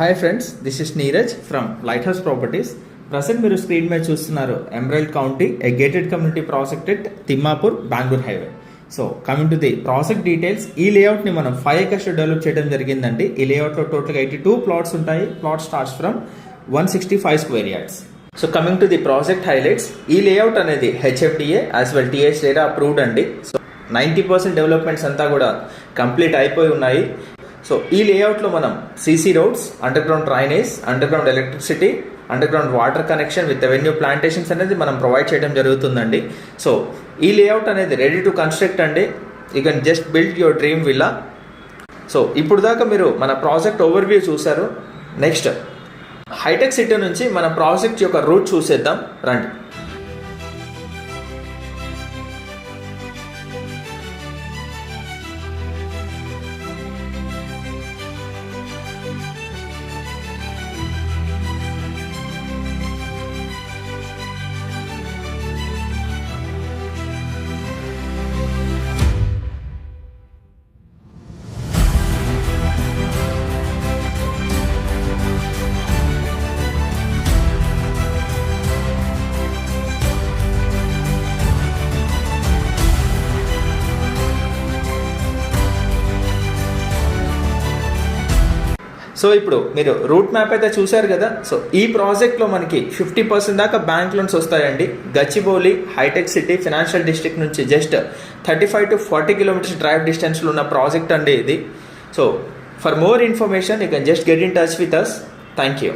Hi friends, this is Neeraj from light house properties. Present మీరు screen మీద చూస్తున్నారు emerald county, A gated community project at Thimmapur, Bengaluru highway. So coming to the project details, ఈ లేఅవుట్ని మనం 5 acres develop చేయడం జరిగిందండి. ఈ లేఅవుట్లో టోటల్గా 82 ప్లాట్స్ ఉంటాయి. Plot starts from 165 square yards. So coming to the project highlights, ఈ లేఅవుట్ అనేది HFDA as well TS RERA approved అండి. సో 90% డెవలప్మెంట్స్ అంతా కూడా కంప్లీట్ అయిపోయి ఉన్నాయి. సో ఈ లేఅవుట్లో మనం CC roads, underground drainage, underground electricity, underground water connection with avenue plantations అనేది మనం ప్రొవైడ్ చేయడం జరుగుతుందండి. సో ఈ లేఅవుట్ అనేది రెడీ టు కన్స్ట్రక్ట్ అండి. You can just build your dream villa. So ఇప్పుడు దాకా మీరు మన ప్రాజెక్ట్ ఓవర్వ్యూ చూశారు. నెక్స్ట్ హైటెక్ సిటీ నుంచి మన ప్రాజెక్ట్ యొక్క రూట్ చూసేద్దాం రండి. సో ఇప్పుడు మీరు రూట్ మ్యాప్ అయితే చూశారు కదా. సో ఈ ప్రాజెక్ట్లో మనకి 50% దాకా బ్యాంక్ లోన్స్ వస్తాయండి. గచ్చిబౌలి, హైటెక్ సిటీ, ఫినాన్షియల్ డిస్ట్రిక్ట్ నుంచి జస్ట్ 35 to 40 kilometers డ్రైవ్ డిస్టెన్స్లో ఉన్న ప్రాజెక్ట్ అండి ఇది. So for more information you can just get in touch with us. Thank you.